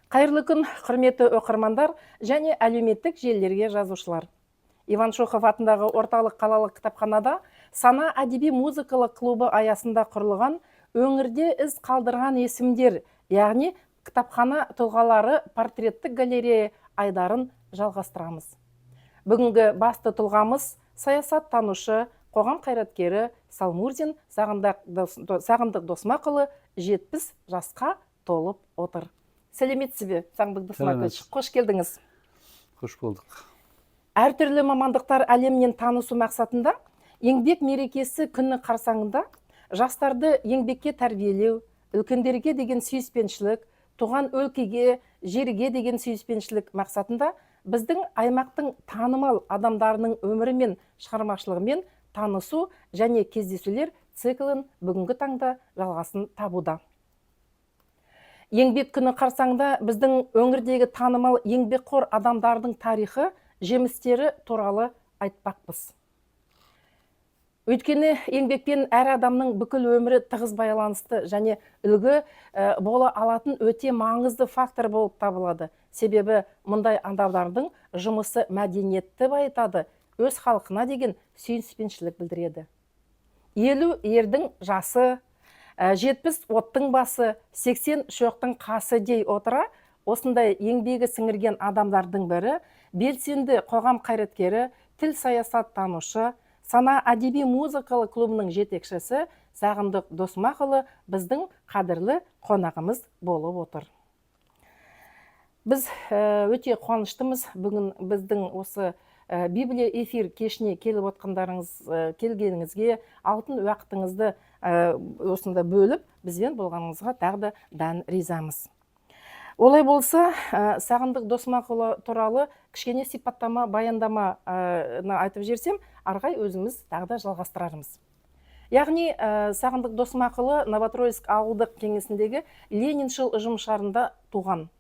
Қайырлы күн, құрметті оқырмандар және әлеуметтік желілерге жазушылар. Иван Шохов атындағы орталық қалалық кітапханада сана әдеби музыкалық клубы аясында құрылған өңірде із қалдырған есімдер, яғни кітапхана тұлғалары портреттік галерея айдарын жалғастырамыз. Бүгінгі басты тұлғамыз саясаттанушы, қоғам қайраткері Салмурзин Сағындық Досмақұлы 70 жасқа толып отыр. Сәлеметсіз бе, Сағындық Досмақұлы? Қош келдіңіз. Қош болдық. Әртүрлі мамандықтар әлемнен танысу мақсатында еңбек мерекесі күні қарсаңында жастарды еңбекке тәрбиелеу, үлкендерге деген сүйіспеншілік, туған өлкеге, жерге деген сүйіспеншілік мақсатында біздің аймақтың танымал адамдарының өмірі мен шығармашылығымен танысу және кездесулер циклін бүгінгі таңда жалғасын табуда. Еңбек күні қарсаңда біздің өңірдегі танымал еңбекқор адамдардың тарихы, жемістері туралы айтпақпыз. Өйткені еңбекпен әр адамның бүкіл өмірі тығыз байланысты және үлгі бола алатын өте маңызды фактор болып табылады. Себебі мұндай адамдардың жұмысы мәдениетті байытады, өз халқына деген сүйіспеншілік білдіреді. 50 ердің жасы, 70 оттың басы, 80 шоқтың қасы дей отыра, осындай еңбегі сіңірген адамдардың бірі, белсенді қоғам қайраткері, тіл саясаттанушы, сана әдеби музыкалық клубының жетекшісі Сағындық Досмақұлы біздің қадірлі қонағымыз болып отыр. Біз өте қуаныштымыз бүгін біздің осы Библия эфир кешіне келгеніңізге, алтын уақытыңызды осында бөліп, бізбен болғаныңызға тағы да ризамыз. Олай болса, Сағындық Досмақұлы туралы кішкене сипаттама, баяндама айтып жерсем, арғай өзіміз тағы да жалғастырарымыз. Яғни, Сағындық Досмақұлы Новотроицк ауылдық кеңесіндегі Лениншіл ұжымшарында туған.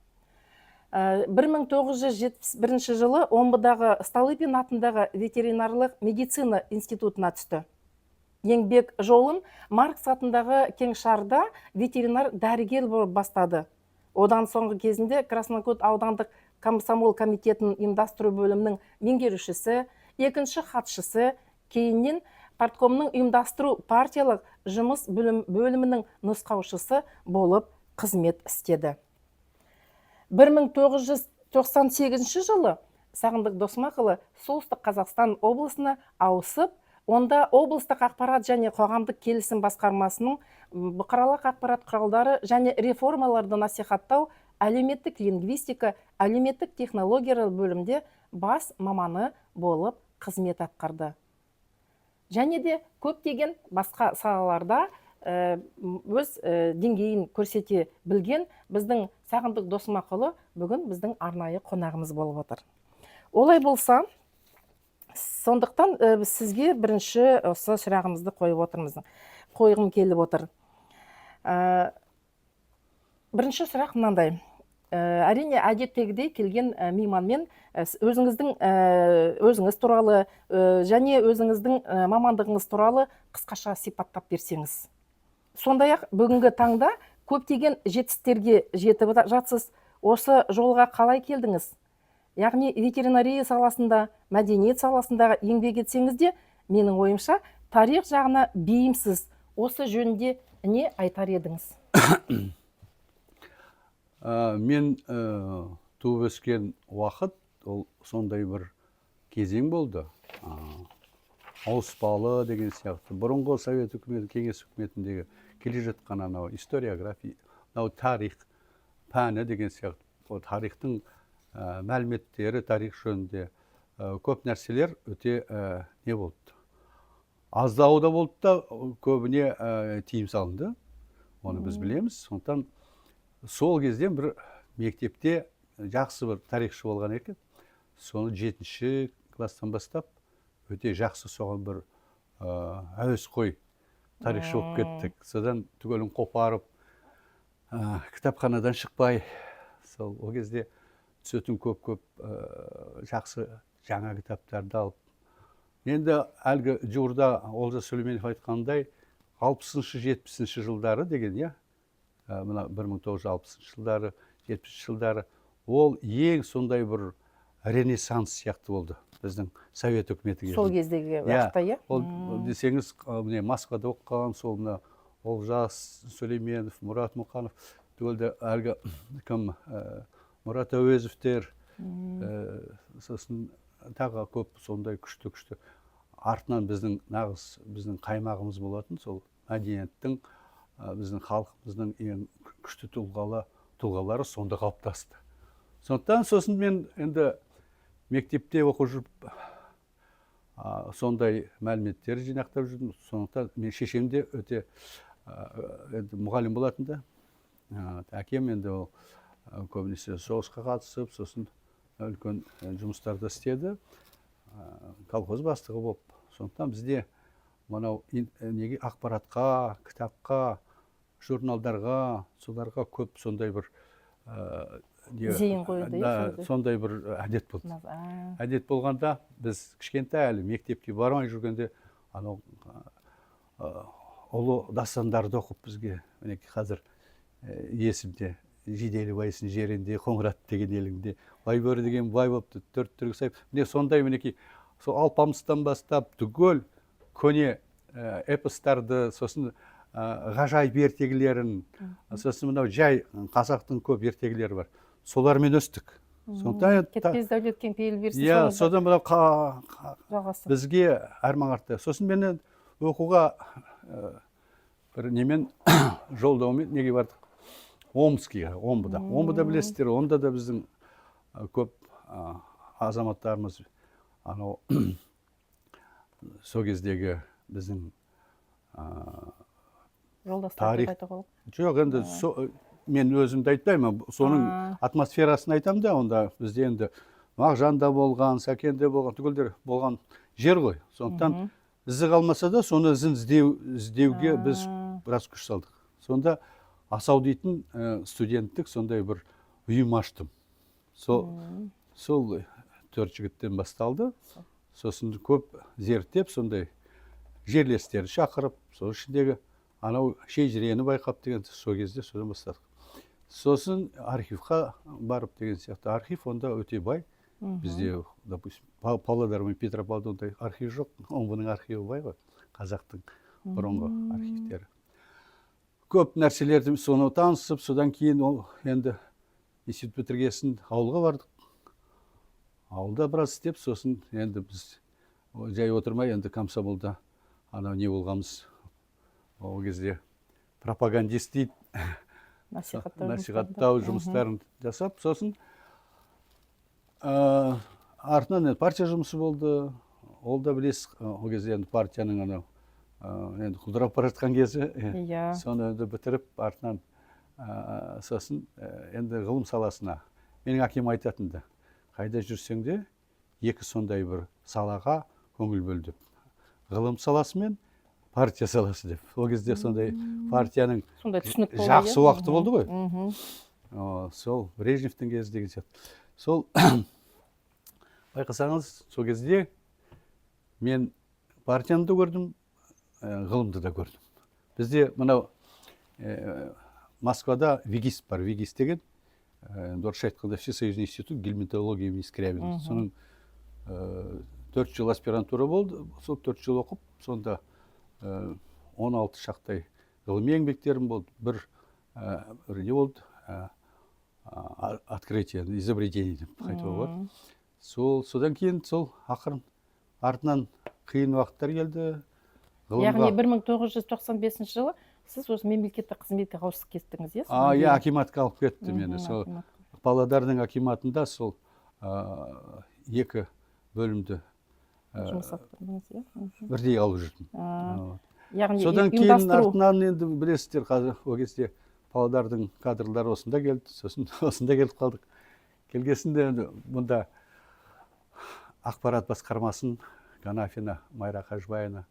1971 жылы Омбыдағы Столыпин атындағы ветеринарлық медицина институтына түсті. Еңбек жолын Маркс атындағы Кеңшарда ветеринар дәрігер болып бастады. Одан соңғы кезінде Краснокут аудандық комсомол комитетінің ұйымдастыру бөлімінің меңгерушісі, екінші хатшысы, кейіннен парткомның ұйымдастыру партиялық жұмыс бөлімінің нұсқаушысы болып қызмет істеді. 1998 жылы Сағындық Досмақұлы Солтүстік Қазақстан облысына ауысып, онда облыстық ақпарат және қоғамдық келісім басқармасының бұқаралық ақпарат құралдары және реформаларды насихаттау, әлеуметтік лингвистика, әлеуметтік технологиялар бөлімде бас маманы болып қызмет атқарды. Және де көптеген басқа салаларда өз деңгейін көрсете білген біздің Сағындық Досмақұлы бүгін біздің арнайы қонағымыз болып отыр. Олай болса, сондықтан сізге бірінші осы сұрағымызды қойғым келіп отыр. Бірінші сұрақ мынандай. Әрине, әдеттегідей келген мейманмен өзіңіз туралы және өзіңіздің мамандығыңыз туралы қысқаша сипаттап берсеңіз. Сондай-ақ бүгінгі таңда көптеген жетістіктерге жетіп жатсыз. Осы жолға қалай келдіңіз? Яғни ветеринария саласында, мәдениет саласындағы еңбек етсеңіз де, менің ойымша, тарих жағына бейімсіз. Осы жөнінде не айтар едіңіз? Мен туып өскен уақыт, ол сондай бір кезең болды. Ауыспалы деген сияқты. Бұрынғы Совет үкіметі, кеңес үкіметіндегі келе жатқан анау историография, тарих пәні деген сияқты. Тарихтың мәліметтері, тарих жөнінде көп нәрселер өте не болды? Аздау да болды да, көбіне тиым салынды. Оны біз білеміз. Сондықтан сол кезден бір мектепте жақсы бір тарихшы болған екен. Соны 7-ші класстан бастап өте жақсы соған бір әуесқой тарихшы болып кеттік. Содан түгелін қопарып, кітапханадан шықпай, сол ол кезде түсетін көп жақсы жаңа кітаптарды алып. Енді әлгі жуырда Олжас Сүлейменов айтқандай 60-70 жылдары деген, мына 1960 жылдары 70 жылдары ол ең сондай бір ренессанс сияқты болды біздің совет үкіметі сол кезінде. кездегі уақытта, иә? Ол десеңіз, міне Москвада оқыған, сол мына Олжас Сүлейменов, Мұрат Мұқанов, түгелде әлгі кім Мұрат Әуезовтер, сосын тағы көп сондай күшті артынан біздің қаймағымыз болатын, сол мәдениеттің, біздің халқымыздың ең күшті тұлғалары сонда қалыптасты. Сондықтан сосын мен енді мектепте оқып жүріп сондай мәліметтер жинақтап жүрдім. Сондықтан мен шешем де өте мұғалім болатын да. Әкем енді ол көбінесе соғысқа қатысып, сосын үлкен жұмыстарды істеді. Колхоз бастығы болып. Сондықтан бізде мынау неге ақпаратқа, кітапқа, журналдарға, соларға көп сондай бір зейін қойды, сондай бір әдет болды. Әдет болғанда біз кішкентай әлі мектепке бармай жүргенде анау ұлы дастандарды оқып бізге, мінекей қазір есімде, жиделі байсын жерінде, қоңырат деген еліңде, бай бөрі деген бай болыпты, төрт түрік сайып. Міне сондай мінекей сол Алпамыстан бастап түгел көне эпостарды, сосын ғажайып ертегілерін, сосын мынау жай қазақтың көп ертегілері бар. Солармен өстік. Кетпес дәулеткен пейіл берсін. Иә, содан мынау бізге әрман артты. Сосын мен оқуға бір немен жолдаумен неге бардық? Омскіге, Омбыда. Омбыда білесіздер, онда да біздің көп азаматтарымыз анау сол кездегі біздің тарих. Жоқ, енді мен өзімді айтпаймын, соның атмосферасын айтам да, онда бізде енді Мағжанда болған, Сәкенде болған, түгелдер болған жер ғой. Сондықтан ізі қалмаса да, соны ізін іздеуге біз біраз күш салдық. Сонда Асау дейтін студенттік сондай бір ұйым аштым. Сол 4 жігіттен басталды. Сосын көп зерттеп, сондай жерлестерді шақырып, сол ішіндегі анау шежірені байқап деген сол кезде содан бастадық. Сосын архивқа барып деген сияқты. Архив онда өте бай. Бізде, допустим, Павлодар мен Петропавлда ондай архив жоқ. Омбының архиві бай ғой, қазақтың бұрынғы архивтері. Көп нәрселерді соны танысып, содан кейін ол енді институт бітіргесін ауылға бардық. Ауылда біраз істеп, сосын енді біз жай отырмай, енді комсомолда анау не болғанбыз. Ол кезде пропагандист дейді, насихаттау жұмыстарын жасап, сосын артынан партия жұмысы болды. Ол да білесіз, ол кезде енді партияның анау енді құлдырап бара жатқан кезі, соны енді бітіріп, артынан сосын енді ғылым саласына. Менің әкем айтатынды, қайда жүрсең де, екі сондай бір салаға көңіл бөл деп. Ғылым саласы мен партия саласы деп. Ол кезде сондай партияның жақсы уақыты болды ғой. Сол Брежневтің кезі деген сияқты. Сол байқасаңыз, сол кезде мен партияны да көрдім, ғылымды да көрдім. Бізде мынау Москвада ВИГИС бар, ВИГИС деген, орысша айтқанда Всесоюзный институт гельминтологии имени Скрябина. Соның 4 жыл аспирантура болды, сол 4 жыл оқып, сонда 16 шақтай ғылыми еңбектерім болды. Бір не болды, открытие, изобретение деп қайтуға болады. Содан кейін сол ақырын артынан қиын уақыттар келді. Яғни 1995 жылы сіз осы мемлекеттік қызметке ауысып кеттіңіз, иә? Иә, акиматқа алып кетті мені. Сол Павлодардың акиматында сол 2 бөлімді бірдей алып жүрдім. Содан кейін артынан енді білесіздер, қазір ол кезде Павлодардың кадрлары осында келді, сосын осында келіп қалдық. Келгесінде мұнда ақпарат басқармасын Ганафина Майра Қажбайына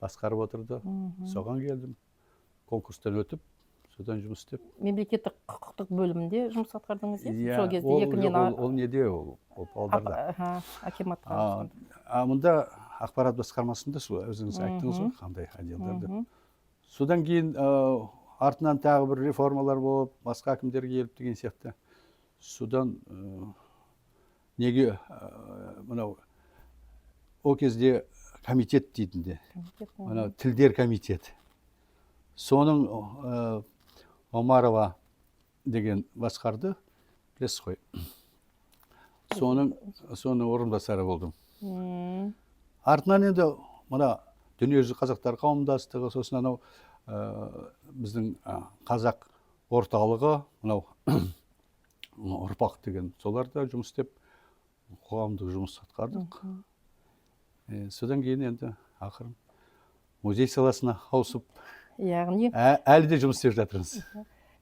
басқарып отырды. Соған келдім. Конкурстан өтіп, содан жұмыс істеп. Мемлекеттік құқықтық бөлімінде жұмыс атқардыңыз, иә? Сол кезде ол неде, ол Павлодарда. Акиматқа. Мұнда ақпарат басқармасында өзіңіз айттыңыз ғой, қандай отделдарды. Содан кейін артынан тағы бір реформалар болып, басқа әкімдер келіп деген сияқты. содан неге мынау о кезде комитет дейтінде мына тілдер комитеті соның Омарова деген басқарды, білесіз ғой. Соның орынбасары болдым. Артынан енді мына дүниежүзілік қазақтар қауымдастығы, сосын анау біздің қазақ орталығы, мынау ұрпақ деген, соларда жұмыс істеп қоғамдық жұмыс атқардық. Содан кейін енді ақырын музей саласына ауысып, яғни әлі де жұмыс істеп жатырмыз.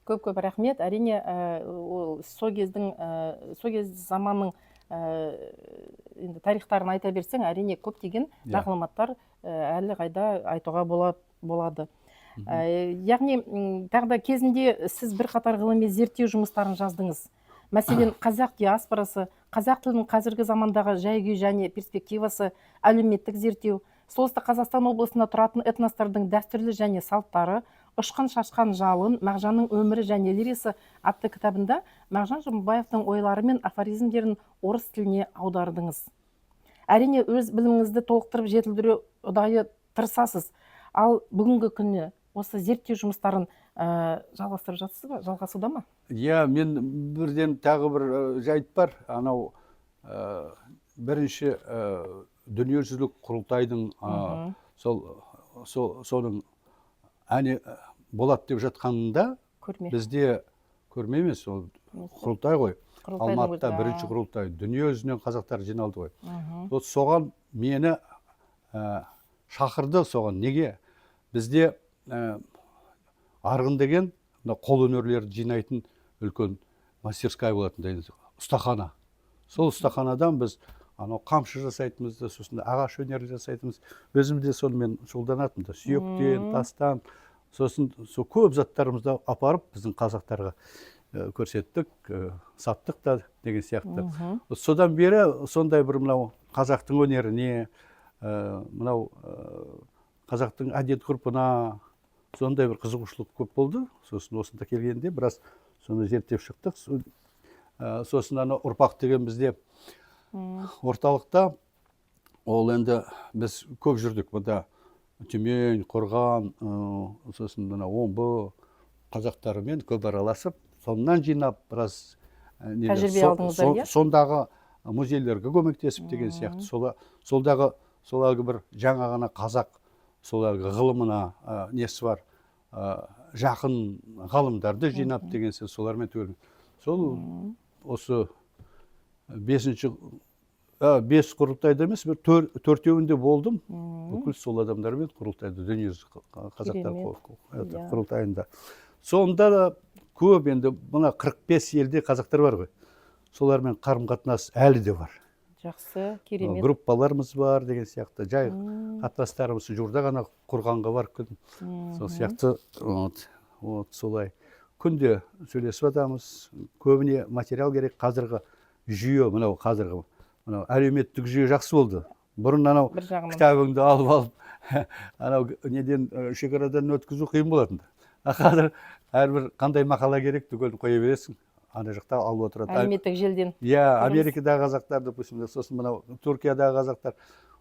Көп рахмет. Әрине, сол кез заманның енді тарихтарын айта берсең, әрине көптеген мағлұматтар әлі қайда айтуға болады. Яғни, тағы да кезінде сіз бірқатар ғылыми зерттеу жұмыстарын жаздыңыз. Мәселен, қазақ диаспорасы, қазақ тілінің қазіргі замандағы жай-күй және перспективасы, әлеуметтік зерттеу, Солтүстік Қазақстан облысында тұратын этностардың дәстүрлі және салттары, Ұшқан шашқан жалын, Мағжанның өмірі және лиресі атты кітабында Мағжан Жұмабаевтың ойлары мен афоризмдерін орыс тіліне аудардыңыз. Әрине, өз біліміңізді толықтырып жетілдіре ұдайы тырысасыз. Ал бүгінгі күні осы зерттеу жұмыстарын жалғастырып жатсыз ба? Жалғасуда ма? Мен бірден тағы бір жайт бар. Анау бірінші дүниежүзілік құрылтайдың соның әне болады деп жатқанында бізде көрме емес, ол құрылтай ғой. Алматыда бірінші құрылтай, дүние жүзінен қазақтар жиналды ғой. Соған мені шақырды, соған неге? Бізде арғын деген қол өнерлерді жинайтын үлкен мастерская болатын, ұстахана. Сол ұстаханадан біз қамшы жасайтынбыз, сосын ағаш өнері жасайтынбыз. Өзім де сонымен шұғылданатынмын, сүйектен, тастан, сосын көп заттарымызды апарып біздің қазақтарға көрсеттік, саттық та деген сияқты. Содан бері сондай бір мынау қазақтың өнеріне, мынау қазақтың әдет ғұрпына сондай бір қызығушылық көп болды. Сосын осында келгенде біраз соны зерттеп шықтық. Сосын ұрпақ деген бізде орталықта, ол енді біз көп жүрдік. Бұда Түмен, Қорған, сосын Омбы қазақтарымен көп араласып, сонынан жинап, біраз тәжірибе алдыңыздар, сондағы музейлерге көмектесіп деген сияқты. Солдағы бір жаңа ғана қазақ солағы ғылымына несі бар, жақын ғалымдарды жинап деген сияқты, солармен төлі. Сол осы бес құрылтайда емес, төртеуінде болдым. Бүкіл сол адамдармен құрылтайды, дүниежүзілік қазақтар құрылтайында. Сонда да көп, енді мына 45 елде қазақтар бар ғой. Солармен қарым-қатынас әлі де бар. Жақсы, керемет. Группаларымыз бар деген сияқты. Жай қатынастарымыз жуырда ғана Құрғанға барып келдім. Сол сияқты солай күнде сөйлесіп жатамыз. Көбіне материал керек. Қазіргі жүйе, мынау қазіргі әлеуметтік жүйе жақсы болды. Бұрын анау кітабыңды алып, анау неден шекарадан өткізу қиын болатын. Қазір әрбір қандай мақала керек түгел қоя бересің. Ана жақта алып отырады. Әлеуметтік желден. Америкадағы қазақтар, допустим, сосын мынау Түркиядағы қазақтар,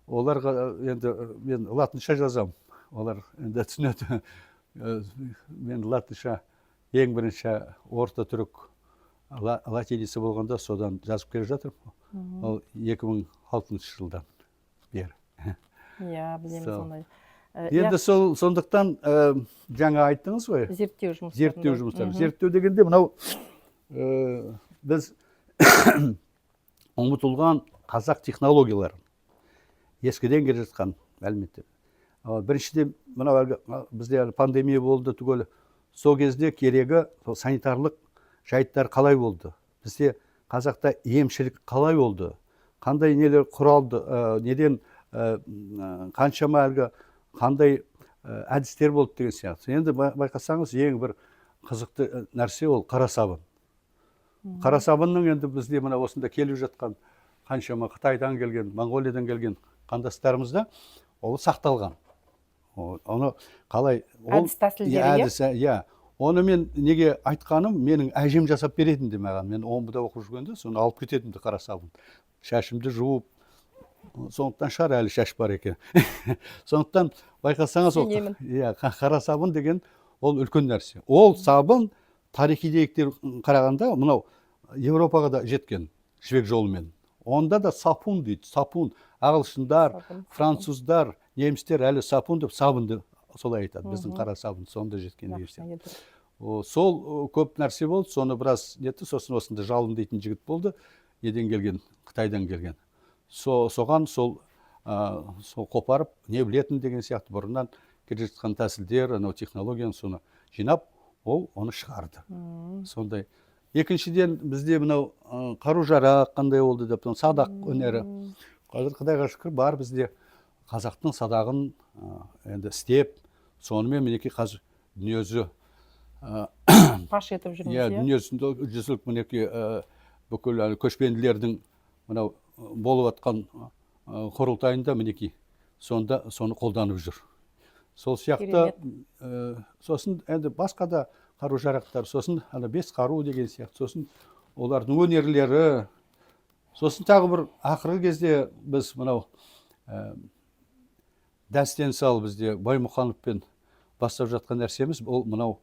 оларға енді мен латынша жазам. Олар енді түсінеді. Мен латынша ең бірінші орта түрік латиница болғанда содан жазып келе жатырмын. Ол 2006 жылдан бері. Білемін сондай. Енді сондықтан жаңа айттыңыз ғой. Зерттеу жұмыстары. Зерттеу дегенде мынау біз ұмытылған қазақ технологияларын ескіден келе жатқан мәліметтер. Біріншіден мынау бізде пандемия болды түгел. Сол кезде керегі санитарлық жайттар қалай болды? Бізде қазақта емшілік қалай болды? Қандай нелер құралды? Неден қаншама әлгі қандай әдістер болды деген сияқты. Енді байқасаңыз, ең бір қызықты нәрсе ол қара сабын. Қара сабынның енді бізде мына осында келіп жатқан қаншама Қытайдан келген, Моңғолиядан келген қандастарымызда ол сақталған. Оны қалай әдіс тәсілдері, Оны мен неге айтқаным, менің әжем жасап беретін де маған. Мен омбыда оқып жүргенде соны алып кететім де қара сабын. Шашымды жуып, сондықтан шығар әлі шаш бар екен. Сондықтан байқасаңыз, ол Сенемін. қара сабын деген ол үлкен нәрсе. Ол сабын тарихи деректер қарағанда мынау Европаға да жеткен жібек жолымен. Онда да сапун дейді, сапун. Ағылшындар, француздар, немістер әлі сапун деп сабынды солай айтады. Біздің қара сабын сонда жеткен деген. Сол көп нәрсе болды, соны біраз нетті, сосын осында Жалын дейтін жігіт болды, неден келген, Қытайдан келген. Соған сол қопарып, не білетін деген сияқты бұрыннан келе жатқан тәсілдер, анау технологияны соны жинап, ол оны шығарды. Сондай. Екіншіден бізде мынау қару-жарақ қандай болды деп, садақ өнері. Қазір Құдайға шүкір бар бізде қазақтың садағын енді істеп, сонымен мінекей қазір дүниежүзі паш етіп жүрміз. Дүниежүзінде жүзілік мінекей бүкіл көшпенділердің мынау болып атқан құрылтайында мінекей соны қолданып жүр. Сол сияқты сосын енді басқа да қару-жарақтар, сосын бес қару деген сияқты, сосын олардың өнерлері, сосын тағы бір ақырғы кезде біз мынау дәстен сал бізде Баймұхановпен бастап жатқан нәрсеміз, ол мынау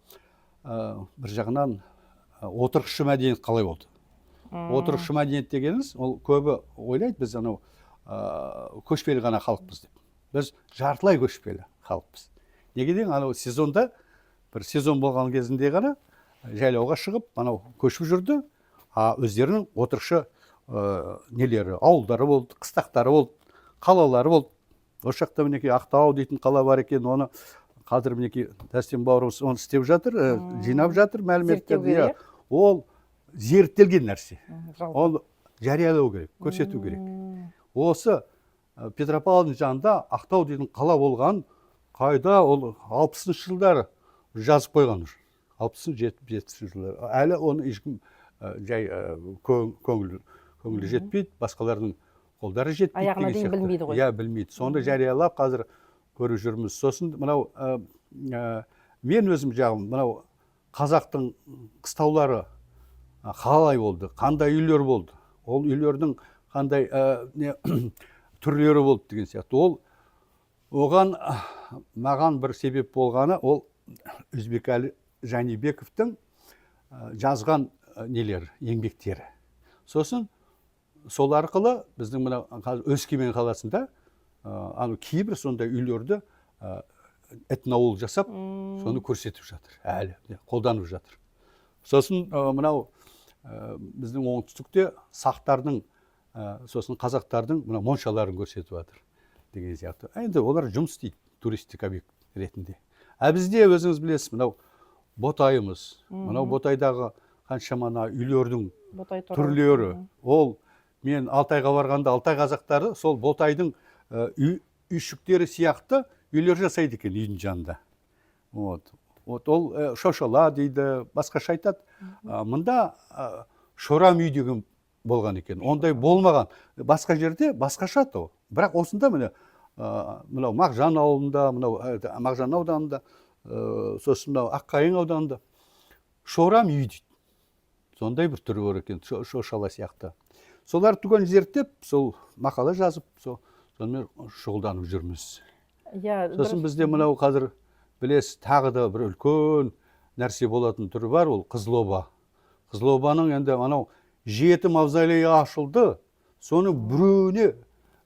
бір жағынан отырықшы мәдениет қалай болды. Отырықшы мәдениет дегеніміз, ол көбі ойлайды, біз анау көшпелі ғана халықпыз деп. Біз жартылай көшпелі халықпыз. Неге деген, анау сезонда, бір сезон болған кезінде ғана жайлауға шығып, анау көшіп жүрді, өздерінің отырықшы нелері, ауылдары болды, қыстақтары болды, қалалары болды. Осы жақта мінекей Ақтау дейтін қала бар екен, оны қазір мінекей Дәстен бауырымыз оны істеп жатыр, жинап жатыр мәліметтерді. Ол зерттелген нәрсе. Ол жариялау керек, көрсету керек. Осы Петропавлдың жанында Ақтау дейтін қала болған, қайда ол 60-шы жылдары жазып қойған жүр. 60-70-шы жылдары. Әлі оны ешкім жай көңілі жетпейді, басқалардың қолдары жетпейді. Аяғына дейін білмейді ғой. Білмейді. Сонда жариялап қазір көріп жүрміз. Сосын мынау мен өзім жағым, мынау қазақтың қыстаулары қалай болды, қандай үйлер болды, ол үйлердің қандай түрлері болды деген сияқты. Оған маған бір себеп болғаны, ол Өзбекәлі Жәнібековтің жазған нелер, еңбектері. Сосын сол арқылы біздің мына Өскемен қаласында кейбір сондай үйлерді этноауыл жасап, соны көрсетіп жатыр, әлі қолданып жатыр. Сосын мынау біздің оңтүстікте сақтардың, сосын қазақтардың мына моншаларын көрсетіп жатыр деген сияқты. Енді олар жұмыс істейді туристік объект ретінде. Бізде өзіңіз білесіз, мынау Ботайымыз, мынау Ботайдағы қаншама үйлердің түрлері. Ол мен Алтайға барғанда Алтай қазақтары сол Ботайдың үйшіктері сияқты үйлер жасайды екен үйдің жанында. Ол шошала дейді, басқаша айтады. Мұнда шорам үй деген болған екен. Ондай болмаған. Басқа жерде басқаша ол. Бірақ осында мынау Мағжан ауылында, Мағжан ауданында, сосын Аққайың ауданында шорам үй дейді. Сондай бір түрі бар екен, шошала сияқты. Солар түгел зерттеп, сол мақала жазып, сонымен шұғылданып жүрміз. Сосын бізде мынау қазір білесіз, тағы да бір үлкен нәрсе болатын түрі бар, ол Қызылоба. Қызылобаның енді анау 7 мавзолей ашылды, соның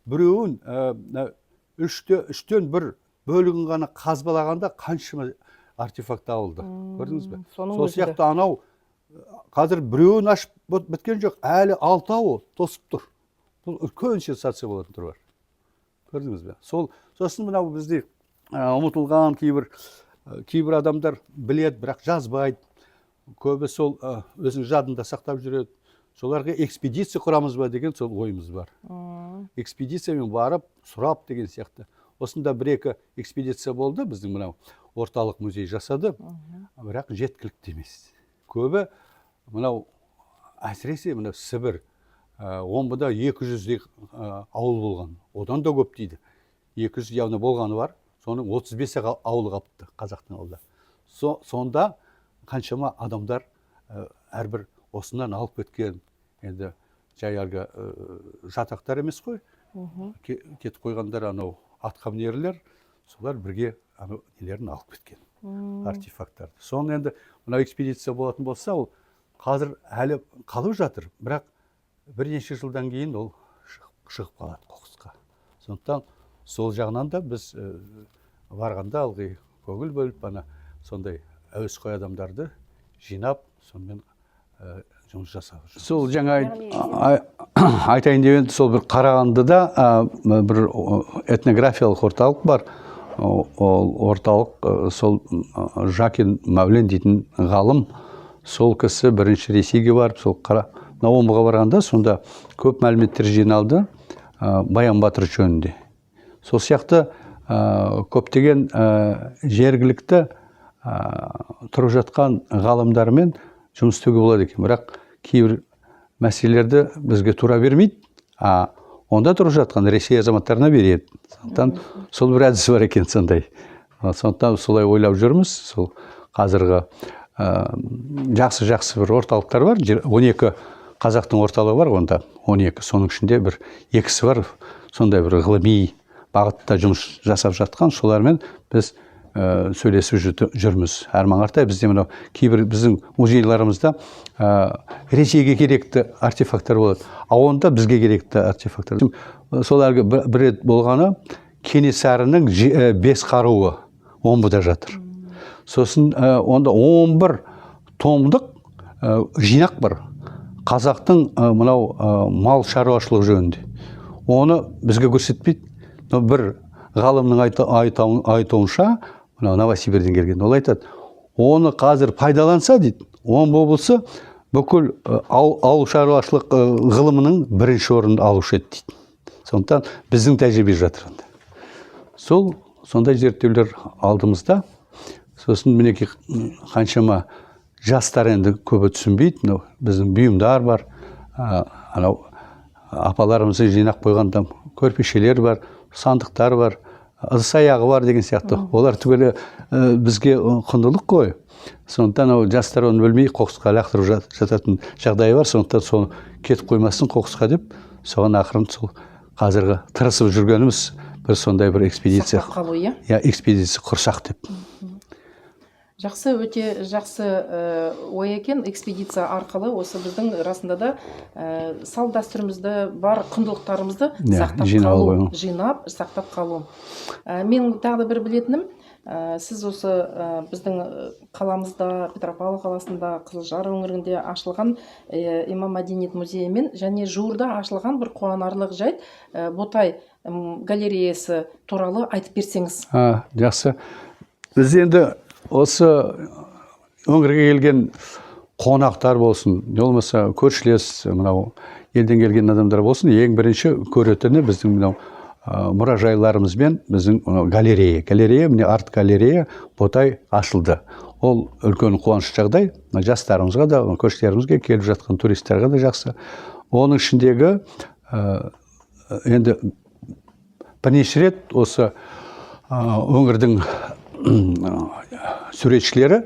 біреуін үштен бір бөлігін ғана қазбалағанда қаншама артефакт алды. Көрдіңіз бе? Сол сияқты анау қазір біреуін ашып біткен жоқ, әлі 6-ау тосып тұр. Бұл үлкен сенсация болатын түрі бар. Көрдіңіз бе? Сосын мынау бізде ұмытылған кейбір адамдар біледі, бірақ жазбайды. Көбі сол өзінің жадында сақтап жүреді. Соларға экспедиция құрамыз ба деген сол ойымыз бар. Экспедициямен барып, сұрап деген сияқты. Осында бір-екі экспедиция болды, біздің мынау орталық музей жасады, бірақ жеткілікті емес. Көбі мынау әсіресе мынау Сібір, Омбыда 200 ауыл болған. Одан да көп дейді. 200 явно болғаны бар. Соның 35 ауыл қапты қазақтың ауылда. Сонда қаншама адамдар әрбір осынан алып кеткен, енді жай әлгі жатақтар емес қой, кетіп қойғандар анау атқамінерлер, солар бірге нелерін алып кеткен артефакттарды. Соны енді мынау экспедиция болатын болса, ол қазір әлі қалып жатыр, бірақ бірнеше жылдан кейін ол шығып қалады қоқысқа. Сондықтан сол жағынан да біз барғанда алғы көңіл бөліп, ана сондай әуесқой адамдарды жинап, сонымен жұмыс жасап жүр. Сол жаңа айтайын деген, сол бір Қарағандыда бір этнографиялық орталық бар. Ол орталық сол Жакин Мәулен дейтін ғалым, сол кісі бірінші Ресейге барып, сол Омбыға барғанда, сонда көп мәліметтер жиналды Баян Батыр жөнінде. Сол сияқты көптеген жергілікті тұрып жатқан ғалымдармен жұмыс істеуге болады екен. Бірақ кейбір мәселелерді бізге тура бермейді, онда тұрып жатқан Ресей азаматтарына береді. Сондықтан сол бір әдісі бар екен сондай. Сондықтан солай ойлап жүрміз. Сол қазіргі жақсы бір орталықтар бар. 12 қазақтың орталығы бар, онда 12. Соның ішінде бір 2-сі бар, сондай бір ғылыми бағытта жұмыс жасап жатқан. Солармен біз сөйлесіп жүрміз. Арман Артай, бізде мынау кейбір біздің музейларымызда Ресейге керекті артефакттар болады, онда бізге керекті артефакттар. Сол әлгі бір рет болғаны Кенесарының 5 қаруы Омбыда жатыр. Сосын онда 11 томдық жинақ бар. Қазақтың мынау мал шаруашылығы жөнінде. Оны бізге көрсетпейді. Бір ғалымның айтуынша, Новосибирден келген, ол айтады, оны қазір пайдаланса дейді, Омбы облысы бүкіл ауыл шаруашылық ғылымының бірінші орынды алушы еді дейді. Сондықтан біздің тәжірибе жатыр. Сондай зерттеулер алдымызда. Сосын мінеки қаншама жастар енді көбі түсінбейді. Біздің бұйымдар бар, апаларымызды жинақ қойғанда көрпешелер бар, сандықтар бар, ыдыс аяғы бар деген сияқты. Олар түгелі бізге құндылық қой. Сондықтан жастар оны білмей қоқысқа лақтырып жататын жағдайы бар. Сондықтан соны кетіп қоймасын қоқысқа деп, соған ақырын сол қазіргі тырысып жүргеніміз бір сондай бір экспедиция. Сақтап қалу, иә? Экспедиция құрсақ деп. Жақсы, өте жақсы ой екен. Экспедиция арқылы осы біздің расында да салт дәстүрімізді, бар құндылықтарымызды сақтап қалу, жинап, сақтап қалу. Мен тағы да бір білетінім, сіз осы біздің қаламызда, Петропавл қаласында, Қызылжар өңірінде ашылған Имам мәдениет музейімен және жуырда ашылған бір қуанарлық жайт, Ботай галереясы туралы айтып берсеңіз. Жақсы. Біз енді осы өңірге келген қонақтар болсын, не болмаса көршілес, мынау елден келген адамдар болсын, ең бірінші көретіні біздің мынау мұражайларымызбен біздің галерея. Галерея, міне арт галерея Ботай ашылды. Ол үлкен қуаныш жағдай, жастарымызға да, көршілерімізге, келіп жатқан туристерге де жақсы. Оның ішіндегі енді бірнеше рет осы өңірдің суретшілері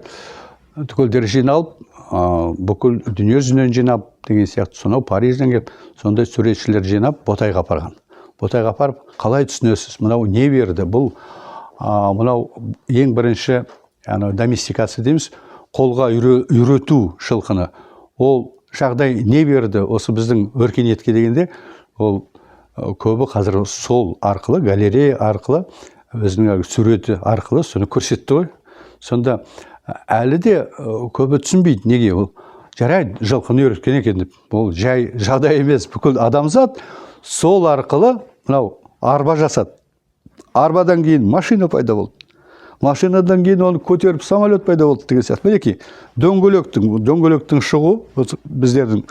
түгелдері жиналып, бүкіл дүние жүзінен жинап деген сияқты, сонау Парижден келіп, сондай суретшілер жинап Ботайға апарған. Ботайға апарып, қалай түсінесіз, мынау не берді? Бұл мынау ең бірінші доместикация дейміз, қолға үйрету шылқыны. Ол жағдай не берді? Осы біздің өркениетке дегенде, ол көбі қазір сол арқылы, галерея арқылы, өзінің суреті арқылы соны көрсетті ғой. Сонда әлі де көбі түсінбейді. Неге? Ол жарайды, жылқыны үйреткен екен деп. Ол жай жағдай емес, бүкіл адамзат сол арқылы мынау арба жасады. Арбадан кейін машина пайда болды. Машинадан кейін оны көтеріп самолет пайда болды деген сияқты. Мінекей, дөңгелектің шығу біздердің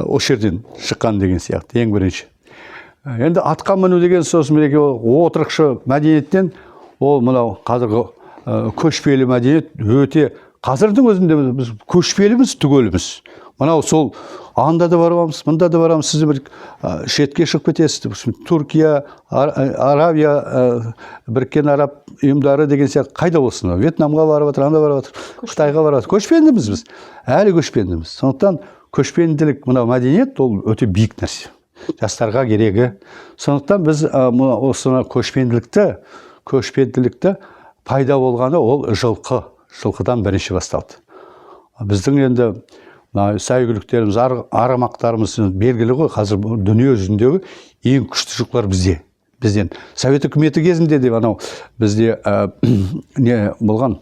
осы жерден шыққан деген сияқты, ең бірінші. Енді атқа міну деген сосын мінекей отырықшы мәдениеттен ол мынау қазіргі көшпелі мәдениет өте, қазірдің өзінде біз көшпеліміз, түгеліміз. мынау сол анда да барамыз, мында да барамыз, сіз бір шетке шығып кетесіз. Түркия, Аравия, Біріккен Араб ұйымдары деген сияқты қайда болсын? Вьетнамға барып жатыр, анда барып жатыр, Қытайға барып жатыр. Көшпендіміз біз. Әлі көшпендіміз. Сондықтан көшпенділік, мынау мәдениет ол өте биік нәрсе. Жастарға керегі. Сондықтан біз осыны көшпенділікті пайда болғаны ол жылқыдан бірінші басталды. Біздің енді сәйгүліктеріміз, арамақтарымыз белгілі ғой, қазір дүние жүзіндегі ең күшті жылқылар бізден. Совет үкіметі кезінде де анау бізде не болған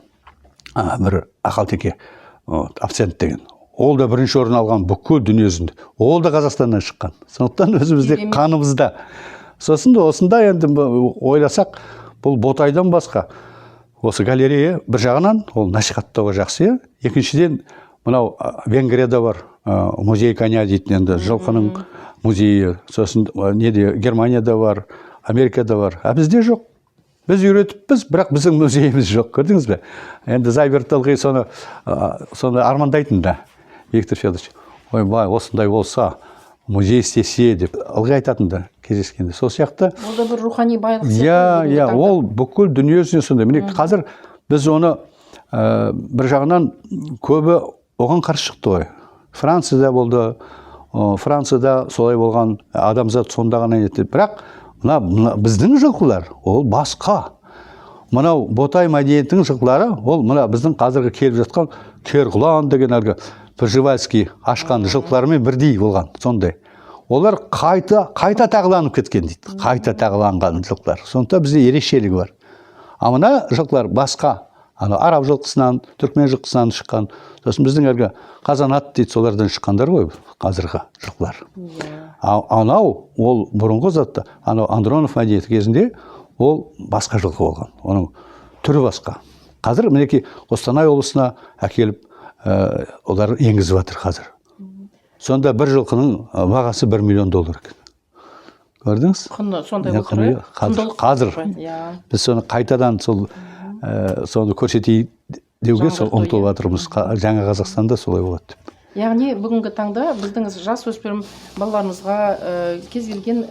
бір Ақалтеке Абсент деген. Ол да бірінші орын алған бүкіл дүние жүзінде. Ол да Қазақстаннан шыққан. Сондықтан өзімізде қанымызда. Сосын да осында енді ойласақ, бұл Ботайдан басқа осы галерея бір жағынан ол насихаттауға жақсы. Екіншіден мынау Венгрияда бар музей коня дейтін, енді жылқының музейі. Сосын Германияда бар, Америкада бар. А бізде жоқ. Біз үйретіппіз, бірақ біздің музейіміз жоқ. Көрдіңіз бе? Енді Зайберт ылғи соны армандайтын да, Виктор Федорович. Ойбай, осындай болса, музей істесе деп ылғи айтатын да кездескенде. Сол сияқты. Ол да бір рухани байлық. Иә, ол бүкіл дүние жүзінде сондай. Міне қазір біз оны бір жағынан көбі оған қарсы шықты ғой. Францияда болды, Францияда солай болған, адамзат сонда ғана еді. Бірақ мына біздің жылқылар ол басқа. Мынау Ботай мәдениетінің жылқылары ол мына біздің қазіргі келіп жатқан Керқұлан деген әлгі Пржевальский ашқан жылқылармен бірдей болған, сондай. Олар қайта тағыланып кеткен дейді. Қайта тағыланған жылқылар. Сондықтан бізде ерекшелігі бар. А мына жылқылар басқа. Араб жылқысынан, түркмен жылқысынан шыққан. Сосын біздің әлгі қазанат дейді, солардан шыққандар ғой қазіргі жылқылар. Анау ол бұрынғы затта, анау Андронов мәдениеті кезінде ол басқа жылқы болған. Оның түрі басқа. Қазір мінекей Қостанай облысына әкеліп олар енгізіп жатыр қазір. Сонда бір жылқының бағасы $1 миллион екен. Көрдіңіз? Құны сондай отыр. Қазір біз соны қайтадан соны көрсетейік деуге ұмтылып жатырмыз. Жаңа Қазақстанда солай болады деп. Яғни бүгінгі таңда біздің жас өспірім балаларымызға, кез келген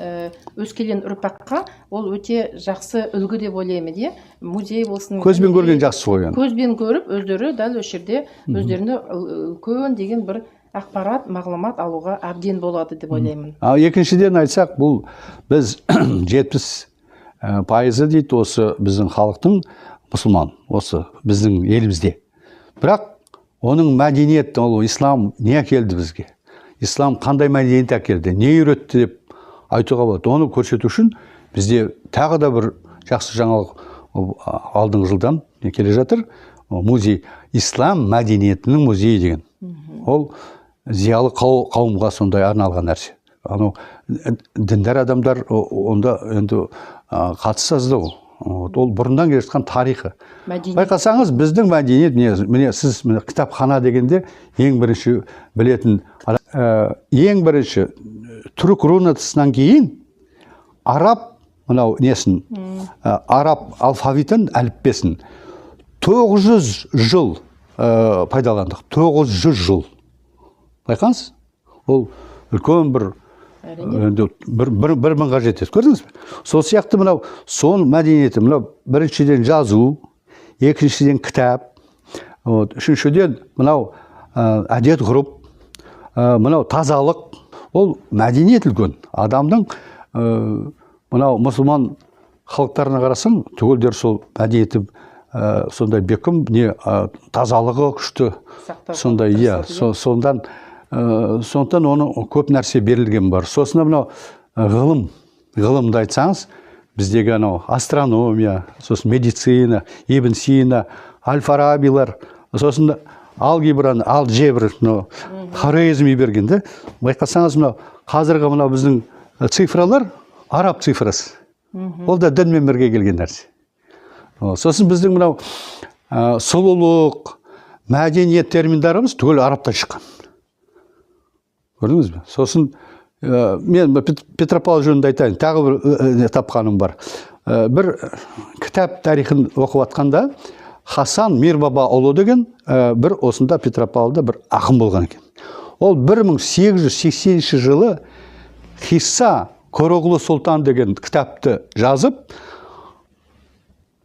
өскелең ұрпаққа ол өте жақсы үлгі деп ойлаймын, де. Музей болсын. Көзбен көрген жақсы ғой. Көзбен көріп, өздері дәл осы жерде өздеріне үлкен деген бір ақпарат, мағлұмат алуға әбден болады деп ойлаймын. Екіншіден айтсақ, бұл біз 70% дейді осы біздің халықтың мұсылман, осы біздің елімізде. Бірақ оның мәдениеті, ол ислам не әкелді бізге? Ислам қандай мәдениет әкелді? Не үйретті деп айтуға болады. Оны көрсету үшін бізде тағы да бір жақсы жаңалық алдыңғы жылдан келе жатыр. Музей, ислам мәдениетінің музейі деген. Ол зиялы қауымға сондай арналған нәрсе. Діндар адамдар онда енді қатысасыз да ол. Ол бұрындан келе жатқан тарихы. Байқасаңыз, біздің мәдениет, міне сіз кітапхана дегенде ең бірінші білетін, ең бірінші түрік рунасынан кейін араб, мынау несін, араб алфавитін, әліппесін 900 жыл пайдаландық. 900 жыл. Байқаңыз, ол үлкен бір мыңға жетеді. Көрдіңіз бе? Сол сияқты мынау сон мәдениеті, мынау біріншіден жазу, екіншіден кітап, үшіншіден мынау әдет ғұрып, мынау тазалық, ол мәдениет үлкен. Адамның мынау мұсылман халықтарына қарасаң, түгелдер сол мәдениеті сондай бекім, тазалығы күшті. Сондай, сондықтан оны көп нәрсе берілген бар. Сосын мынау ғылымды айтсаңыз, біздегі астрономия, сосын медицина, Ибн Сина, Аль-Фарабилар, сосын алгебра, хорезми бергенде, байқасаңыз, қазіргі біздің цифралар араб цифрасы. Ол да дінмен бірге келген нәрсе. Сосын біздің сұлулық, мәдениет терминдарымыз түгел арабтан шыққан. Көрдіңіз бе? Сосын мен Петропавл жөнінде айтайын, тағы бір тапқаным бар. Бір кітап тарихын оқып атқанда Хасан Мирбаба ұлы деген бір осында Петропавлда бір ақын болған екен. Ол 1880 жылы Хисса Короғлы Сұлтан деген кітапты жазып,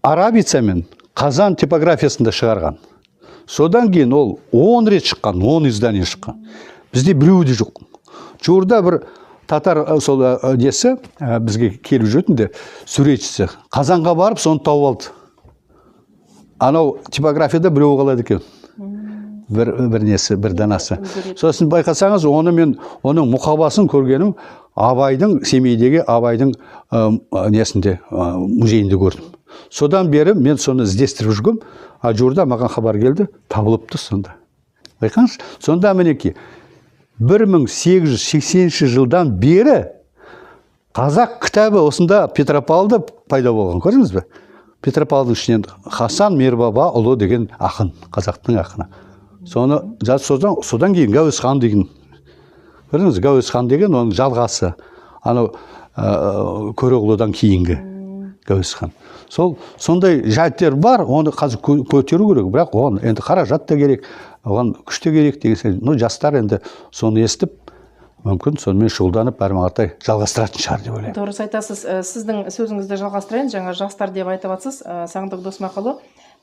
арабица мен қазан типографиясында шығарған. Содан кейін ол 10 рет шыққан, 10 издание шыққан. Бізде біреуі де жоқ. Жуырда бір татар сол несі бізге келіп жүретін суретшісі Қазанға барып соны тауып алды. Анау типографияда біреу қалады екен. Бір несі, бір данасы. Сосын байқасаңыз, оның мұқабасын көргенім Абайдың, Семейдегі Абайдың несінде, музейінде көрдім. Содан бері мен соны іздестіріп жүргем, а жуырда маған хабар келді, табылыпты сонда. Байқаңыз, сонда мінеки 1880 жылдан бері қазақ кітабы осында Петропавлда пайда болған, көрдіңіз бе? Петропавлдың ішінен Хасан Мербаба ұлы деген ақын, қазақтың ақыны. Содан кейін Гәуез хан деген, көрдіңіз, Гәуез хан деген оның жалғасы, анау Көроғлыдан кейінгі Гәуез хан. Сондай жайттер бар, оны қазір көтеру керек, бірақ оған енді қаражат та керек, оған күш те керек деген. Жастар енді соны естіп, мүмкін сонымен шұғылданып әрмен қаратай жалғастыратын шығар деп ойлаймын. Дұрыс айтасыз. Сіздің сөзіңізді жалғастырайын, жаңа жастар деп айтып жатсыз, Сағындық Досмақұлы.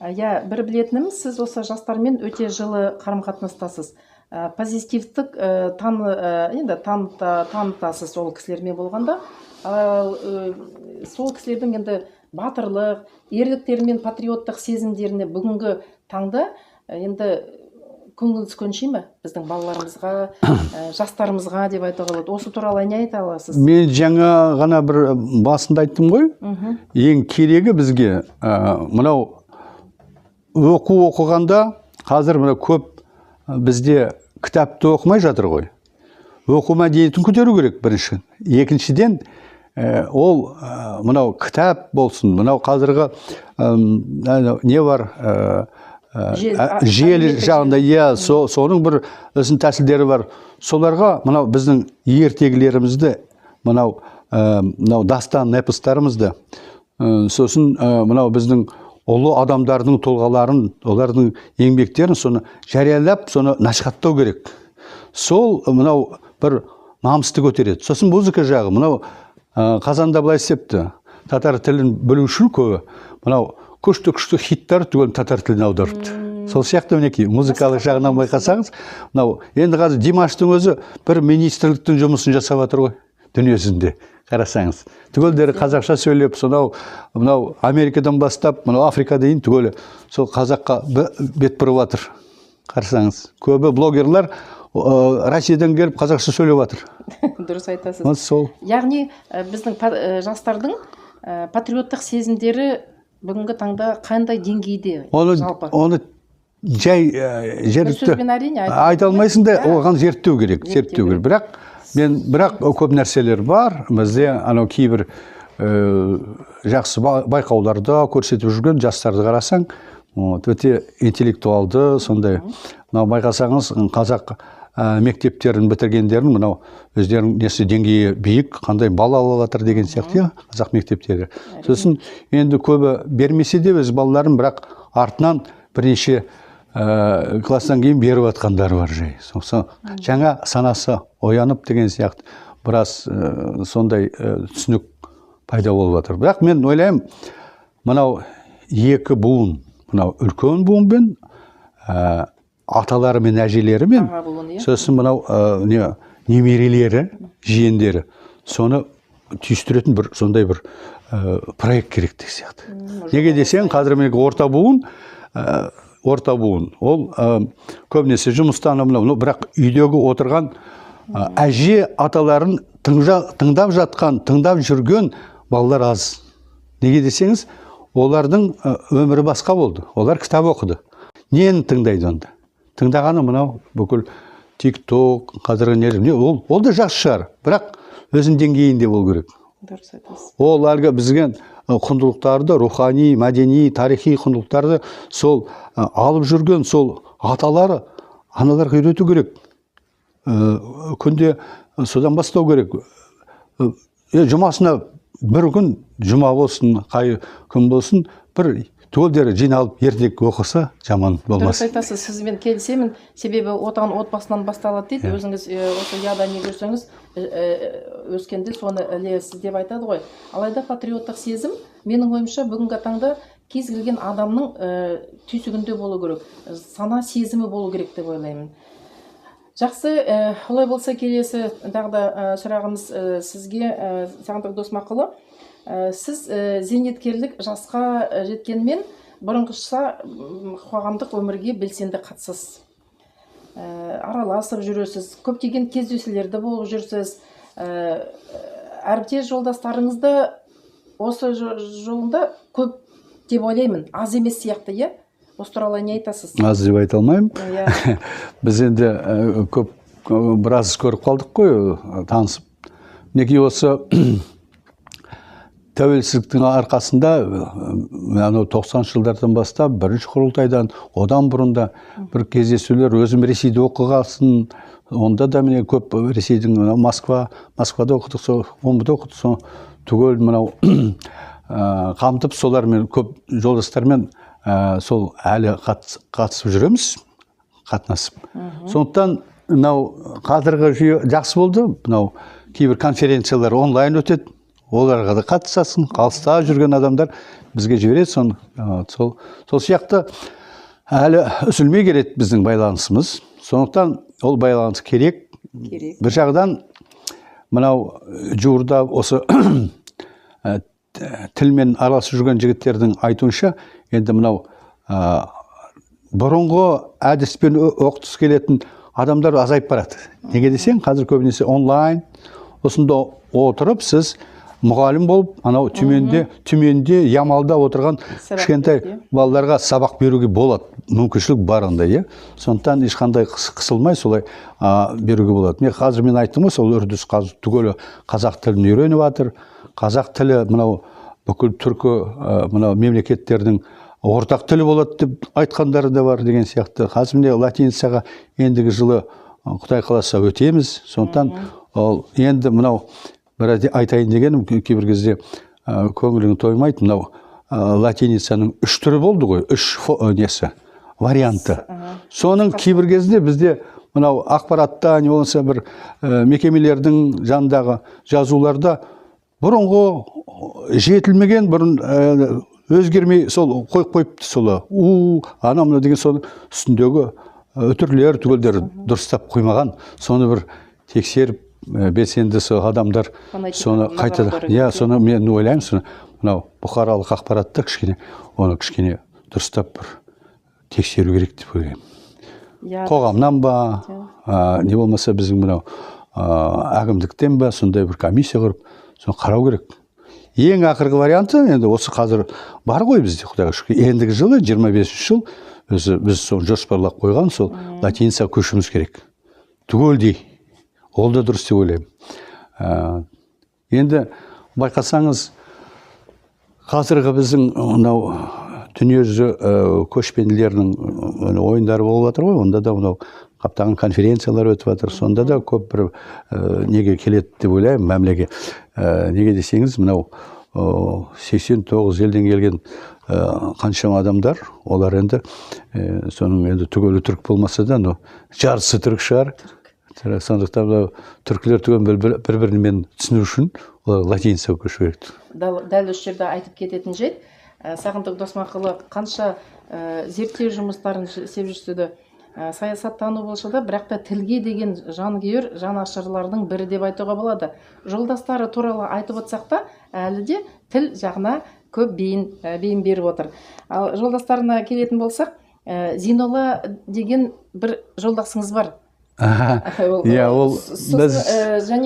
Бір білетініміз, сіз осы жастармен өте жылы қарым-қатынастасыз. Позитивтік танытасыз ол кісілермен болғанда. Сол кісілердің енді батырлық, ерліктері мен патриоттық сезімдеріне бүгінгі таңда енді көңіліңіз көнши ме? Біздің балаларымызға, жастарымызға деп айтуға болады. Осы туралы не айта аласыз? Мен жаңа ғана бір басында айттым ғой. Ең керегі бізге мынау оқығанда қазір мына көп бізде кітапты оқымай жатыр ғой. Оқу мәдениетін көтеру керек бірінші. Екіншіден ол мынау кітап болсын, мынау қазіргі не бар, желі жағында, соның бір өзінің тәсілдері бар. Соларға мынау біздің ертегілерімізді, мынау дастан эпостарымызды, сосын мынау біздің ұлы адамдардың тұлғаларын, олардың еңбектерін соны жариялап, соны насихаттау керек. Сол мынау бір намысты көтереді. Сосын музыка жағы, мынау Қазанда былай істепті. Татар тілін білуші көбі, мынау күшті хиттар түгел татар тіліне аударыпты. Сол сияқты мінекей музыкалық жағынан байқасаңыз, мынау енді қазір Димаштың өзі бір министрліктің жұмысын жасап жатыр ғой, дүниесінде. Қарасаңыз, түгелдері қазақша сөйлеп, мынау Америкадан бастап, мынау Африка дейін түгелі сол қазаққа бет бұрып жатыр. Қарасаңыз, көбі блогерлар Россиядан келіп қазақша сөйлеп жатыр. Дұрыс айтасыз. Яғни біздің жастардың патриоттық сезімдері бүгінгі таңда қандай деңгейде жалпы? Оны жай айта алмайсың да, оған зерттеу керек. Бірақ көп нәрселер бар. Бізде анау кейбір жақсы байқауларда көрсетіп жүрген жастарды қарасаң, өте интеллектуалды, сондай. Байқасаңыз, қазақ мектептерін бітіргендерін, мынау өздерінің несі деңгейі биік, қандай бал алып жатыр деген сияқты қазақ мектептері. Сосын енді көбі бермесе де өз балаларын, бірақ артынан бірнеше класстан кейін беріп жатқандар бар жай. Жаңа санасы оянып деген сияқты біраз сондай түсінік пайда болып жатыр. Бірақ мен ойлаймын, мынау екі буын, мынау үлкен буынбен аталары мен әжелері мен, сосын мынау немерелері, жиендері, соны түйістіретін бір сондай бір проект керек деген сияқты. Неге десең, қазір мен орта буын, ол көбінесе жұмыстан, бірақ үйдегі отырған әже аталарын тыңдап жатқан, тыңдап жүрген балалар аз. Неге десеңіз, олардың өмірі басқа болды. Олар кітап оқыды. Нені тыңдайды онда? Тыңдағаны мынау бүкіл TikTok, қазіргі нелер, ол да жақсы шығар, бірақ өзінің деңгейінде болу керек. Дұрыс айтасыз. Ол әлгі бізге құндылықтарды, рухани, мәдени, тарихи құндылықтарды сол алып жүрген сол аталары, аналарға үйрету керек. Күнде содан бастау керек. Жұмасына бір күн, жұма болсын, қай күн болсын, бір түгелдері жиналып ертек оқыса жаман Дұрыс болмас. айтасыз, сізбен келісемін. Себебі отан отбасынан басталады дейді. Өзіңіз осы ұяда не көрсеңіз, өскенде соны ілесіз деп айтады ғой. Алайда патриоттық сезім, менің ойымша, бүгінгі таңда кез келген адамның түйсігінде болу керек, сана сезімі болу керек деп ойлаймын. Жақсы, олай болса келесі тағы сұрағымыз сізге, Сағындық Досмақұлы. Сіз зейнеткерлік жасқа жеткенмен бұрынғыша қоғамдық өмірге белсенді қатысасыз. Араласып жүресіз, көптеген кездесулерде болып жүрсіз. Әріптес жолдастарыңызды осы жолында көп деп ойлаймын, аз емес сияқты, иә? Осы туралы не айтасыз? Аз деп айта алмаймын. Біз енді көп біраз көріп қалдық қой, танысып. Неге осы тәуелсіздіктің арқасында 90 жылдардан бастап бірінші құрылтайдан одан бұрында бір кездесулер, өзім Ресейде оқығасын, онда да міне көп Ресейдің Москвада оқыдық, Омбыда оқыдық, сол түгел мынау қамтып, солармен көп жолдастармен сол әлі қатысып жүреміз, қатынасып. Сондықтан мынау қазіргі жүйе жақсы болды. Мынау кейбір конференциялар онлайн өтеді. Оларға да қатысасың, қалыста жүрген адамдар бізге жібереді. Сол сияқты әлі үзілмей келеді біздің байланысымыз. Сондықтан ол байланыс керек. Бір жағдан мынау жуырда осы тілмен араласып жүрген жігіттердің айтуынша, енді мынау бұрынғы әдіспен оқытқысы келетін адамдар азайып барады. Неге десең, қазір көбінесе онлайн, осында отырып сіз мұғалім болып, анау түменде Ямалда отырған кішкентай балаларға сабақ беруге болады. Мүмкіншілік бар андай, сондықтан ешқандай қысылмай солай беруге болады. Қазір мен айттым ғой, сол үрдіс түгелі қазақ тілін үйреніп жатыр. Қазақ тілі мынау бүкіл түркі мынау мемлекеттердің ортақ тілі болады деп айтқандары да бар деген сияқты. Қазір міне латиницаға ендігі жылы Құдай қаласа өтеміз. Сондықтан енді мынау бір айтайын дегенім, кейбір кезде көңілің тоймайды. Мынау латиницаның 3 түрі болды ғой, 3 варианты. Соның кейбір кезде бізде мынау ақпаратта, не болса бір мекемелердің жанындағы жазуларда бұрынғы жетілмеген, бұрын өзгермей сол қойыпты солы. Анамына деген соның үстіндегі өтірлер, түгелдер дұрыстап қоймаған. Соны бір тексеріп, белсенді адамдар соны қайтады. Соны мен ойлаймын, соны мынау бұқаралық ақпаратта оны кішкене дұрыстап бір тексеру керек деп ойлаймын. Қоғамнан ба, не болмаса біздің мынау әкімдіктен ба, сондай бір комиссия құрып, соны қарау керек. Ең ақырғы варианты, енді осы қазір бар ғой бізде, Құдайға шүкір, ендігі жылы 25 жыл біз соны жоспарлап қойған, сол латиница көшіміз керек. Түгелдей. Ол да дұрыс деп ойлаймын. Енді байқасаңыз, қазіргі біздің мынау дүниежүзі көшпенділерінің ойындары болып жатыр ғой, онда да мынау қаптаған конференциялар өтіп жатыр. Сонда да көп бір неге келеді деп ойлаймын, мәмлеге. Неге десеңіз, мынау 89 елден келген қаншама адамдар, олар енді соның енді түгелі түрік болмаса да, жарысы түрік шығар. Сондықтан түркілер түген бір-бірімен түсіну үшін латиницаға көшу керек. Дәл осы жерде айтып кететін жайт, Сағындық Досмақұлы қанша зерттеу жұмыстарын істеп жүрсе, саясаттану болса да, бірақ та тілге деген жанкүйер, жанашырлардың бірі деп айтуға болады. Жолдастары туралы айтып отырсақ та, әлі де тіл жағына көп бейін беріп отыр. Ал жолдастарына келетін болсақ, Зейнолла деген бір жолдасыңыз бар. Және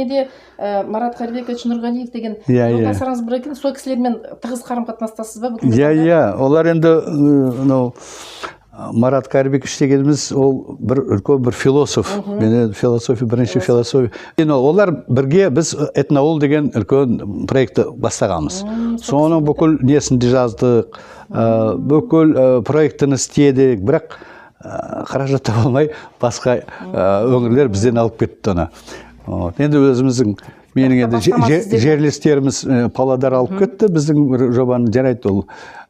де Марат Қарибекович Нұрғалиев деген жолдастарыңыз бір екен, сол кісілермен тығыз қарым-қатынастасыз ба? Олар енді Марат Қарибекович дегеніміз ол үлкен бір философ. Мен бірінші философия. Олар бірге біз этноол деген үлкен проекті бастағанбыз. Соның бүкіл несінде жаздық, бүкіл проектіні істедік, бірақ қаражат таба алмай басқа өңірлер бізден алып кетті оны. Енді өзіміздің Менің енді жерлестеріміз Павлодар алып кетті, біздің бір жобаны жарайды, ол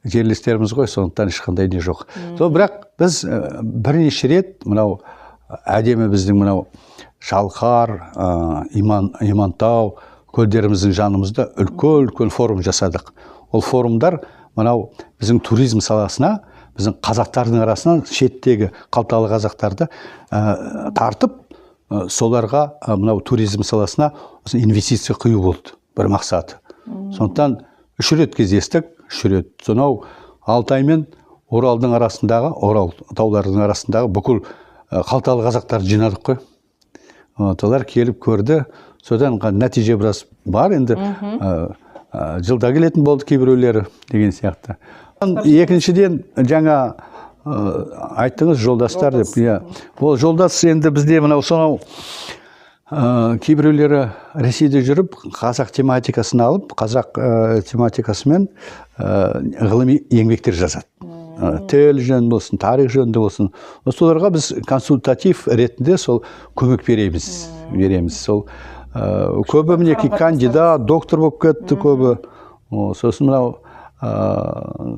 жерлестеріміз ғой, сондықтан ешқандай не жоқ. Сол бірақ біз бірнеше рет мынау әдемі біздің мынау Шалқар, Имантау көлдеріміздің жанымызда үлкен форум жасадық. Ол форумдар мынау біздің туризм саласына, біздің қазақтардың арасынан шеттегі қалталы қазақтарды тартып, соларға мынау туризм саласына инвестиция құю болды, бір мақсаты. Сондықтан 3 рет кездестік, 3 рет. Сонау Алтай мен Оралдың арасындағы, Орал таулардың арасындағы бүкіл қалталы қазақтарды жинадық қой. Олар келіп көрді, содан нәтиже біраз бар, енді жылда келетін болды кейбіреулері деген сияқты. Екіншіден жаңа айттыңыз жолдастар деп. Ол жолдас енді бізде мынау сонау кейбіреулері Ресейде жүріп, қазақ тематикасын алып, қазақ тематикасымен ғылыми еңбектер жазады. Тіл жөнінде болсын, тарих жөнінде болсын. Соларға біз консультатив ретінде сол көмек береміз. Сол көбі мінеки кандидат, доктор болып кетті көбі. Сосын мынау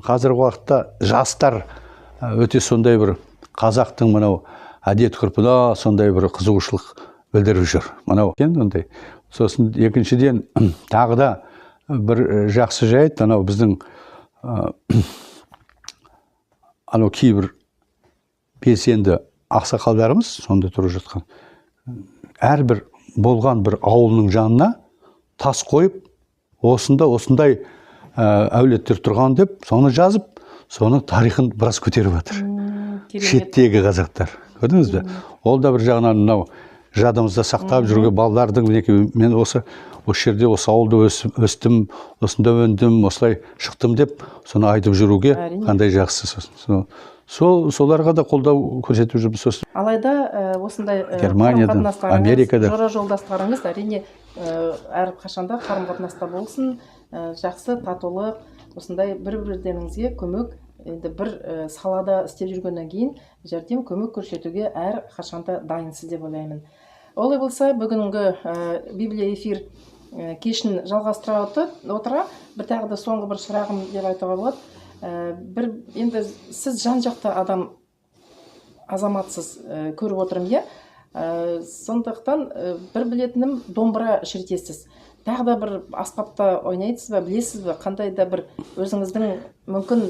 қазіргі уақытта жастар өте сондай бір қазақтың мынау әдет ғұрпына сондай бір қызығушылық білдіріп жүр. Мынау ондай. Сосын екіншіден тағы да бір жақсы жайт, анау біздің анау кейбір белсенді ақсақалдарымыз сонда тұрып жатқан. Әрбір болған бір ауылының жанына тас қойып, осындай әулеттер тұрған деп, соны жазып, соның тарихын біраз көтеріп жатыр. Шеттегі қазақтар. Көрдіңіз бе? Ол да бір жағынан мынау жадымызда сақтап жүрген балалардың, мен осы жерде, осы ауылда өстім, осында өндім, осылай шықтым деп, соны айтып жүруге қандай жақсы. Соларға да қолдау көрсетіп жүрміз. Алайда осындай Германияда, Америкада жора жолдастарыңыз әрине әрқашанда қарым-қатынаста болсын, жақсы, татулық, осындай бір-бірлеріңізге көмек, енді бір салада істеп жүргеннен кейін жәрдем көмек көрсетуге әрқашанда дайынсыз деп ойлаймын. Олай болса, бүгінгі Библия эфир кешін жалғастыра отыра, бір тағы да соңғы бір сұрағым деп айтуға болады. Енді сіз жан-жақты азаматсыз көріп отырмын, сондықтан бір білетінім домбыра шертесіз. Тағы да бір аспапта ойнайсыз ба, білесіз бе, қандай да бір өзіңіздің мүмкін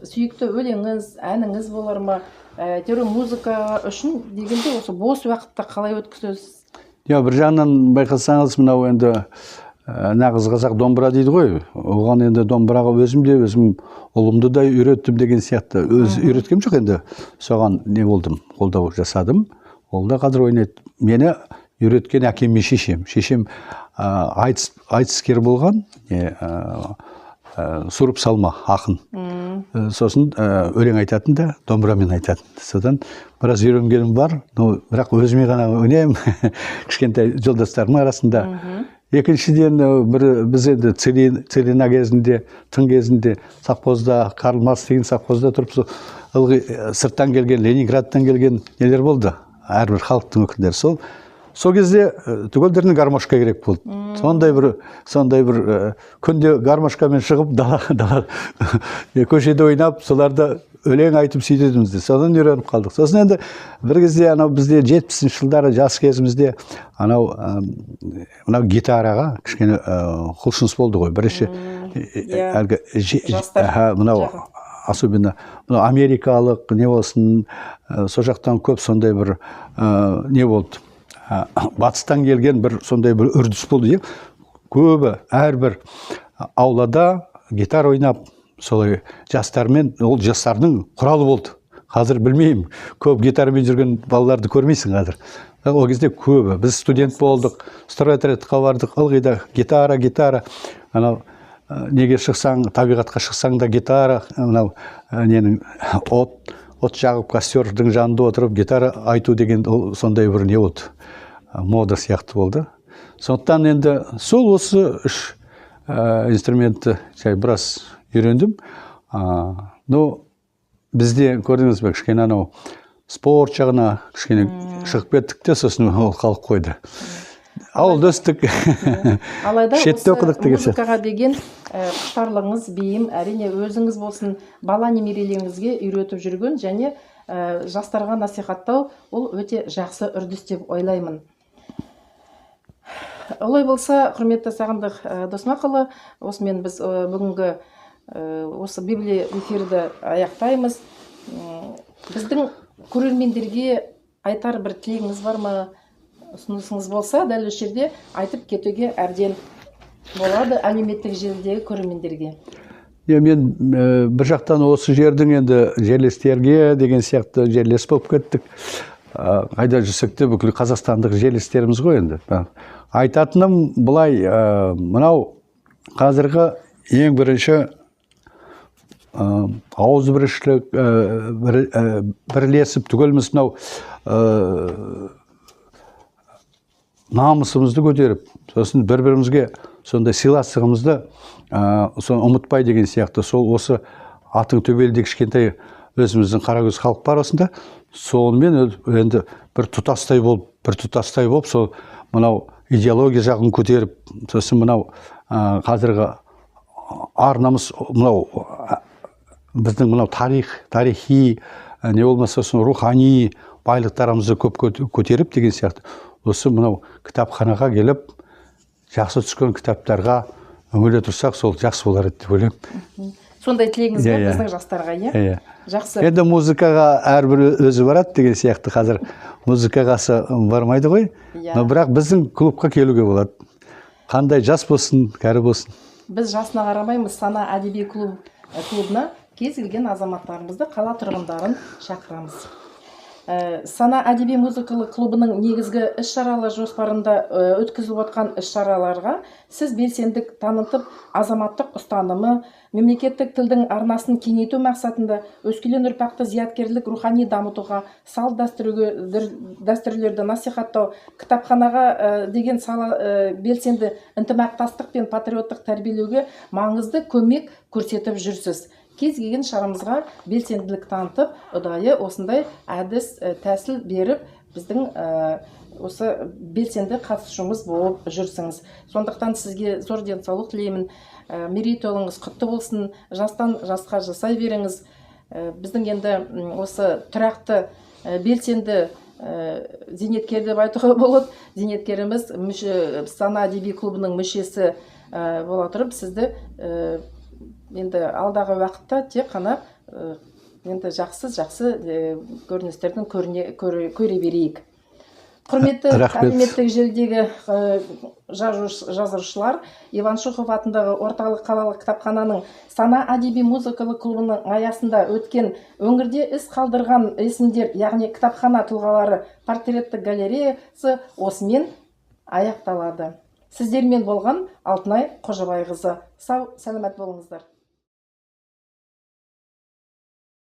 сүйікті өлеңіңіз, әніңіз болар ма, әйтеуір музыка үшін дегенде осы бос уақытта қалай өткізесіз? Бір жағынан байқасаңыз, мынау енді нағыз қазақ домбыра дейді ғой. Оған енді домбыраға өзім ұлымды да үйреттім деген сияқты. Өз үйреткем жоқ енді. Соған не болдым, қолдау жасадым. Ол да қазір ойнайды. Мені үйреткен әкем мен шешем. Шешем айтыскер болған, Сұрып Салма ақын. Сосын өлең айтатын да, домбырамен айтатын. Содан біраз үйренгенім бар, бірақ өзіме ғана ойнаймын, кішкентай жолдастарымның арасында. Екіншіден біз енді целина кезінде, тың кезінде совхозда, Карл Маркс деген совхозда тұрып, сырттан келген, Ленинградтан келген нелер болды, әрбір халықтың өкілдері. Сол кезде түгелдеріне гармошка керек болды. Сондай бір күнде гармошкамен шығып, көшеде ойнап, соларда өлең айтып сөйтетіміз. Содан үйреніп қалдық. Сосын енді бір кезде бізде 70-ші жылдары жас кезімізде гитараға кішкене құлшыныс болды ғой. Бірінші особенно америкалық не болсын, сол жақтан көп сондай бір не болды. Батыстан келген бір сондай бір үрдіс болды. Көбі әрбір аулада гитара ойнап, солай жастармен, ол жастардың құралы болды. Қазір білмеймін, көп гитарамен жүрген балаларды көрмейсің қазір. Ол кезде көбі. Біз студент болдық, стройотрядқа бардық, ылғида гитара. Анау неге шықсаң, табиғатқа шықсаң да гитара, анау ненің от жағып, костердің жанында отырып, гитара айту деген сондай бір не болды. Мода сияқты болды. Сондықтан енді сол осы үш инструментті біраз үйрендім. Бізде көрдіңіз бе, кішкене анау спорт жағына кішкене шығып кеттік те, сосын ол қалып қойды. ауылда өстік. Алайда Шетте оқыдық деген сияқты. музыкаға деген құштарлығыңыз, бейім, әрине өзіңіз болсын, бала немерелеріңізге үйретіп жүрген және жастарға насихаттау ол өте жақсы үрдіс деп ойлаймын. Олай болса, құрметті Сағындық Досмақұлы, осымен біз бүгінгі осы Библия эфирді аяқтаймыз. Біздің көрермендерге айтар бір тілегіңіз бар ма, ұсынысыңыз болса, дәл осы жерде айтып кетуге әбден болады әлеуметтік желідегі көрермендерге. Мен бір жақтан осы жердің енді жерлестерге деген сияқты жерлес болып кеттік. Қайда жүрсек те бүкіл қазақстандық жерлестеріміз ғой енді. Айтатыным бұлай, мынау қазіргі ең бірінші ауызбіршілік бірлесіп түгелміз мынау намысымызды көтеріп, сосын бір-бірімізге сондай сыйластығымызды ұмытпай деген сияқты. Сол осы атың төбелдегі кішкентай өзіміздің қаракөз халық бар осында. Сонымен енді бір тұтастай болып, сол мынау идеология жағын көтеріп, сосын мынау қазіргі арнамыз мынау біздің мынау тарихи, не болмаса рухани байлықтарымызды көп көтеріп деген сияқты. Осы мынау кітапханаға келіп, жақсы түскен кітаптарға үңіле тұрсақ, сол жақсы болар еді деп ойлаймын. Сондай тілегіңіз бар біздің жастарға, иә? Жақсы. Енді музыкаға әрбір өзі барады деген сияқты. Қазір музыкағасы бармайды ғой. Но бірақ біздің клубқа келуге болады. Қандай жас болсын, кәрі болсын. Біз жасына қарамаймыз, Сана әдеби клубына кез келген азаматтарымызды, қала тұрғындарын шақырамыз. Сана әдеби музыкалық клубының негізгі іс-шаралар жоспарында өткізіліп отқан іс-шараларға сіз белсендік танытып, азаматтық ұстанымы, мемлекеттік тілдің арнасын кеңейту мақсатында өскелең ұрпақты зияткерлік рухани дамытуға, салт дәстүрлерді насихаттау, кітапханаға деген белсенді ынтымақтастық пен патриоттық тәрбиелеуге маңызды көмек көрсетіп жүрсіз. Кез келген шарамызға белсенділік танытып, ұдайы осындай әдіс тәсіл беріп, біздің осы белсенді қатысушымыз болып жүрсіңіз. Сондықтан сізге зор денсаулық тілеймін. Мерейтойыңыз құтты болсын, жастан жасқа жасай беріңіз. Біздің енді осы тұрақты белсенді зейнеткер деп айтуға болады. Зейнеткеріміз Сана әдеби клубының мүшесі бола тұрып, сізді енді алдағы уақытта тек қана енді жақсы көріністердің көре берейік. Құрметті әлеуметтік желідегі жазушылар, Иван Шухов атындағы орталық қалалық кітапхананың Сана әдеби музыкалық клубының аясында өткен өңірде із қалдырған есімдер, яғни кітапхана тұлғалары портреттік галереясы осымен аяқталады. Сіздермен болған Алтынай Қожабайқызы. Сау, сәлемет болыңыздар.